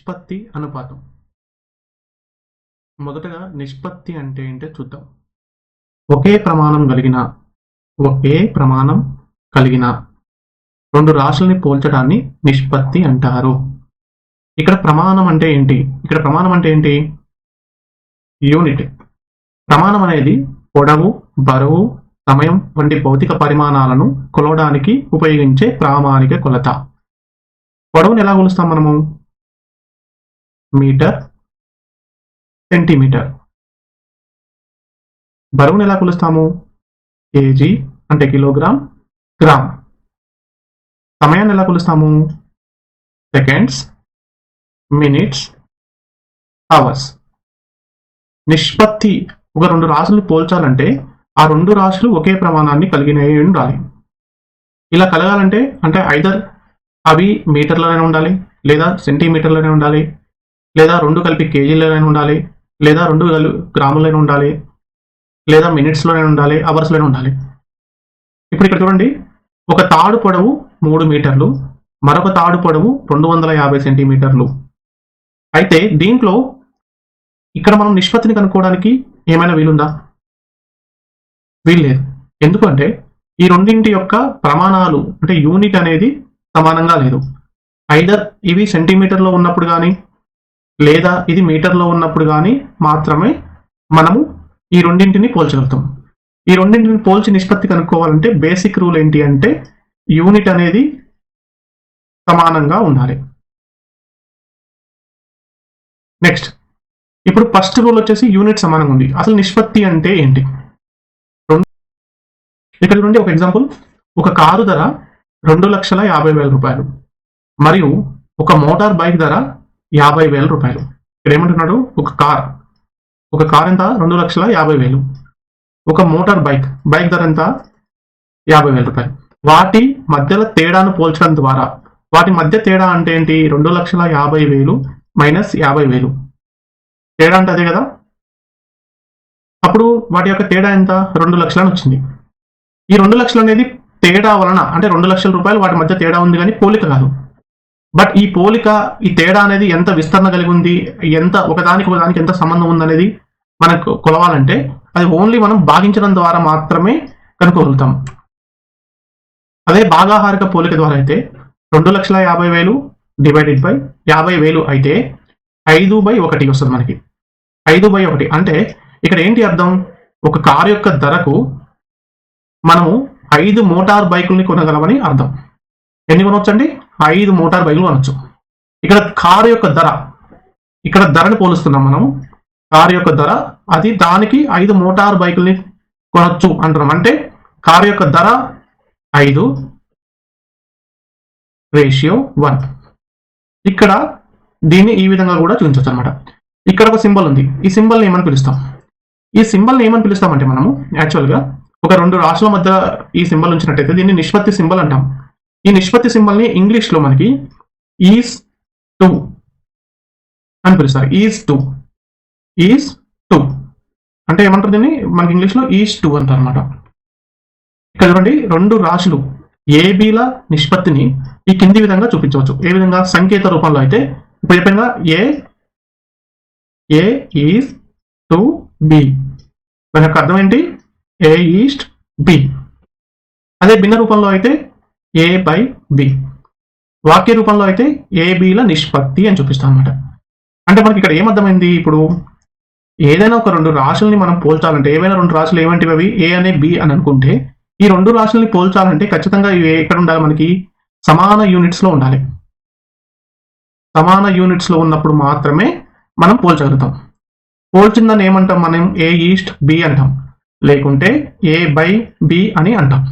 నిష్పత్తి అనుపాతం. మొదటగా నిష్పత్తి అంటే ఏంటో చూద్దాం. ఒకే ప్రమాణం కలిగిన రెండు రాశుల్ని పోల్చడాన్ని నిష్పత్తి అంటారు. ఇక్కడ ప్రమాణం అంటే ఏంటి? యూనిట్. ప్రమాణం అనేది పొడవు, బరువు, సమయం వంటి భౌతిక పరిమాణాలను కొలవడానికి ఉపయోగించే ప్రామాణిక కొలత. పొడవును ఎలా కొలుస్తాం మనము? Metre, centimetre. బరువును ఎలా కొలుస్తాము? కేజీ అంటే కిలోగ్రామ్, గ్రామ్. సమయాన్ని ఎలా కొలుస్తాము? Seconds, minutes, hours. నిష్పత్తి ఒక రెండు రాశులు పోల్చాలంటే ఆ రెండు రాశులు ఒకే ప్రమాణాన్ని కలిగినవి ఉండాలి. ఇలా కలగాలంటే అంటే ఐదర్ అవి మీటర్లలోనే ఉండాలి, లేదా సెంటీమీటర్లోనే ఉండాలి, లేదా రెండు కలిపి కేజీలోనే ఉండాలి, లేదా రెండు గ్రాములైనా ఉండాలి, లేదా మినిట్స్లోనే ఉండాలి, అవర్స్లోనే ఉండాలి. ఇప్పుడు ఇక్కడ చూడండి, ఒక తాడు పొడవు 3 మీటర్లు, మరొక తాడు పొడవు 250 సెంటీమీటర్లు. అయితే దీంట్లో ఇక్కడ మనం నిష్పత్తిని కనుక్కోవడానికి ఏమైనా వీలుందా? వీల్లేదు. ఎందుకంటే ఈ రెండింటి యొక్క ప్రమాణాలు అంటే యూనిట్ అనేది సమానంగా లేదు. ఐదర్ ఇవి సెంటీమీటర్లో ఉన్నప్పుడు కానీ, లేదా ఇది మీటర్లో ఉన్నప్పుడు కానీ మాత్రమే మనము ఈ రెండింటిని పోల్చగలుగుతాం. ఈ రెండింటిని పోల్చి నిష్పత్తి కనుక్కోవాలంటే బేసిక్ రూల్ ఏంటి అంటే యూనిట్ అనేది సమానంగా ఉండాలి. నెక్స్ట్, ఇప్పుడు ఫస్ట్ రూల్ వచ్చేసి యూనిట్ సమానంగా ఉంది. అసలు నిష్పత్తి అంటే ఏంటి? ఇక్కడ చూడండి, ఒక ఎగ్జాంపుల్. ఒక కారు ధర 2,50,000 రూపాయలు మరియు ఒక మోటార్ బైక్ ధర 50,000 రూపాయలు. ఇక్కడ ఏమంటున్నాడు? ఒక కార్ ఎంత? 2,50,000. ఒక మోటార్ బైక్ ధర ఎంత? 50,000 రూపాయలు. వాటి మధ్యలో తేడాను పోల్చడం ద్వారా, వాటి మధ్య తేడా అంటే ఏంటి? 2,50,000 మైనస్ 50,000. తేడా అంటే అదే కదా. అప్పుడు వాటి యొక్క తేడా ఎంత? 2 లక్షలు అని వచ్చింది. ఈ 2 లక్షలు అనేది తేడా వలన అంటే 2 లక్షల రూపాయలు వాటి మధ్య తేడా ఉంది కానీ పోలిక కాదు. బట్ ఈ తేడా అనేది ఎంత విస్తరణ కలిగి ఉంది, ఎంత ఒకదానికి ఎంత సంబంధం ఉందనేది మనకు కొలవాలంటే అది ఓన్లీ మనం భాగించడం ద్వారా మాత్రమే కనుక్కోగలుగుతాం. అదే భాగాహారిక పోలిక ద్వారా అయితే 2,50,000 డివైడెడ్ బై 50,000 అయితే 5/1 వస్తుంది మనకి. 5/1 అంటే ఇక్కడ ఏంటి అర్థం? ఒక కారు యొక్క ధరకు మనము 5 మోటార్ బైకుల్ని కొనగలమని అర్థం. ఎన్ని కొనవచ్చండి? 5 మోటార్ బైకులు కొనవచ్చు. ఇక్కడ కారు యొక్క ధర, ఇక్కడ ధరని పోలుస్తున్నాం మనము. కారు యొక్క ధర అది దానికి 5 మోటార్ బైకుల్ని కొనవచ్చు అంటున్నాం. అంటే కారు యొక్క ధర 5:1. ఇక్కడ దీన్ని ఈ విధంగా కూడా చూపించవచ్చు అనమాట. ఇక్కడ ఒక సింబల్ ఉంది. ఈ సింబల్ని ఏమని పిలుస్తాం? అంటే మనము యాక్చువల్గా ఒక రెండు రాశుల మధ్య ఈ సింబల్ ఉంచినట్టయితే దీన్ని నిష్పత్తి సింబల్ అంటాం. ఈ నిష్పత్తి సింబల్ని ఇంగ్లీష్లో మనకి ఈజ్ టు అని పిలుస్తారు. ఈజ్ టు అంటే ఏమంటారు? దీన్ని మనకి ఇంగ్లీష్లో ఈజ్ టు అంటారు అనమాట. ఇక్కడ చూడండి, రెండు రాశులు ఏబీల నిష్పత్తిని ఈ కింది విధంగా చూపించవచ్చు. ఏ విధంగా? సంకేత రూపంలో అయితే ఇప్పుడు చెప్పినగా ఏ ఈజ్ టు బి. దాని యొక్క అర్థం ఏంటి? ఏ ఈస్ట్ బి. అదే భిన్న రూపంలో అయితే A/B. వాక్య రూపంలో అయితే ఏబీల నిష్పత్తి అని చూపిస్తాం అనమాట. అంటే మనకి ఇక్కడ ఏమర్థమైంది? ఇప్పుడు ఏదైనా ఒక రెండు రాశుల్ని మనం పోల్చాలంటే, ఏవైనా రెండు రాశులు ఏమంటివి అవి ఏ అనే బి అని అనుకుంటే, ఈ రెండు రాశుల్ని పోల్చాలంటే ఖచ్చితంగా ఇవి ఎక్కడ ఉండాలి? మనకి సమాన యూనిట్స్లో ఉండాలి. సమాన యూనిట్స్లో ఉన్నప్పుడు మాత్రమే మనం పోల్చగలుగుతాం. పోల్చిందని ఏమంటాం? మనం A ఈస్ట్ బి అంటాం, లేకుంటే A/B అని అంటాం.